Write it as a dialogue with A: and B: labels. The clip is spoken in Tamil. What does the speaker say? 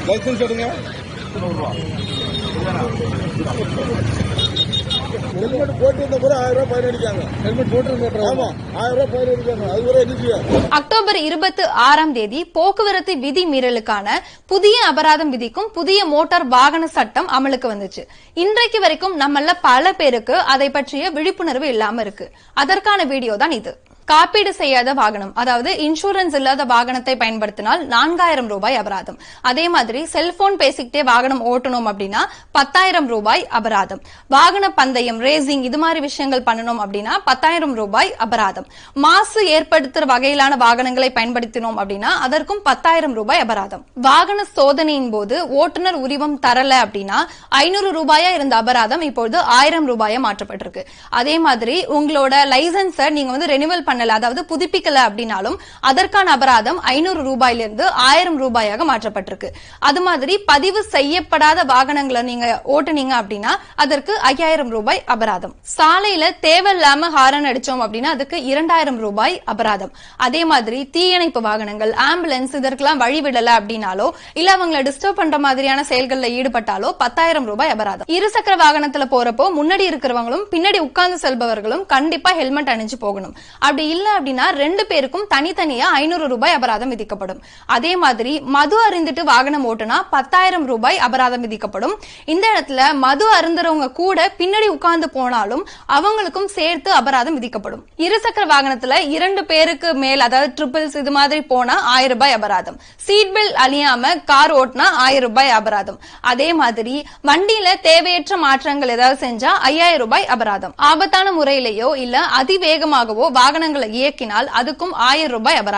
A: லைசன்ஸ் எடுங்க. ஹெல்மெட் போட்டு வந்த கூட 1000 ரூபாய் ஃபைன் அடிக்காங்க. ஹெல்மெட் போட்டு ஆமா 1000 ரூபாய் ஃபைன் அடிக்காங்க. அது கூட என்ன?
B: அக்டோபர் 26 போக்குவரத்து விதி மீறலுக்கான புதிய அபராதம் விதிக்கும் புதிய மோட்டார் வாகன சட்டம் அமலுக்கு வந்துச்சு. இன்றைக்கு வரைக்கும் நம்மள பல பேருக்கு அதை பற்றிய விழிப்புணர்வு இல்லாம இருக்கு. அதற்கான வீடியோ தான் இது. காப்பீடு செய்யாத வாகனம், அதாவது இன்சூரன்ஸ் இல்லாத வாகனத்தை பயன்படுத்தினால் 4000 ரூபாய் அபராதம். அதே மாதிரி செல்போன் பேசிக்கிட்டே வாகனம் ஓட்டணும் அப்படின்னா 10,000 ரூபாய் அபராதம். வாகன பந்தயம், ரேசிங் இது மாதிரி விஷயங்கள் பண்ணணும் அப்படின்னா 10,000 ரூபாய் அபராதம். மாசு ஏற்படுத்துற வகையிலான வாகனங்களை பயன்படுத்தினோம் அப்படின்னா அதற்கும் 10,000 ரூபாய் அபராதம். வாகன சோதனையின் போது ஓட்டுநர் உரிமம் தரல அப்படின்னா 500 ரூபாயா இருந்த அபராதம் இப்பொழுது 1000 ரூபாயா மாற்றப்பட்டிருக்கு. அதே மாதிரி உங்களோட லைசன்ஸை நீங்க ரெனிவல் அதாவது புதுப்பிக்கல அப்படின்னாலும் அதற்கான அபராதம் 500 ரூபாயிலிருந்து 1000 ரூபாயாக மாற்றப்பட்டிருக்கு. அது மாதிரி பதிவு செய்யப்படாத வாகனங்களை நீங்க ஓட்டுனீங்க அப்படின்னா அதற்கு 5000 ரூபாய் அபராதம். சாலையில தேவையில்லாம ஹாரன் அடிச்சோம் அப்படின்னா அதுக்கு 2000 ரூபாய் அபராதம். அதே மாதிரி தீயணைப்பு வாகனங்கள், ஆம்புலன்ஸ் இதற்கெல்லாம் வழிவிடல அப்படின்னாலோ இல்ல அவங்களை டிஸ்டர்ப் பண்ற மாதிரியான செயல்கள்ல ஈடுபட்டாலோ 10,000 ரூபாய் அபராதம். இருசக்கர வாகனத்துல போறப்போ முன்னாடி இருக்கிறவங்களும் பின்னாடி உட்கார்ந்து செல்பவர்களும் கண்டிப்பா ஹெல்மெட் அணிஞ்சு போகணும். அப்படி இல்ல அப்படின்னா 2 பேருக்கும் தனித்தனியா 500 ரூபாய் அபராதம் விதிக்கப்படும். அதே மாதிரி மது அருந்திட்டு வாகனம் ஓட்டுனா 10,000 ரூபாய் அபராதம் விதிக்கப்படும். இந்த இடத்துல மது அருந்துறவங்க கூட பின்னாடி உட்கார்ந்து போனாலும் அவங்களுக்கும் சேர்த்து அபராதம் விதிக்கப்படும். இருசக்கர வாகனத்துல 2 பேருக்கு மேல், அதாவது ட்ரிபிள்ஸ் இது மாதிரி போனா 1000 ரூபாய் அபராதம். சீட் பெல்ட் அணியாம கார் ஓட்டினா 1000 ரூபாய் அபராதம். அதே மாதிரி வண்டியில தேவையற்ற மாற்றங்கள் ஏதாவது செஞ்சா 5000 ரூபாய் அபராதம். ஆபத்தான முறையிலேயோ இல்ல அதிவேகமாகவோ வாகனங்களை இயக்கினால் அதுக்கும் 1000 ரூபாய் அபராதம்.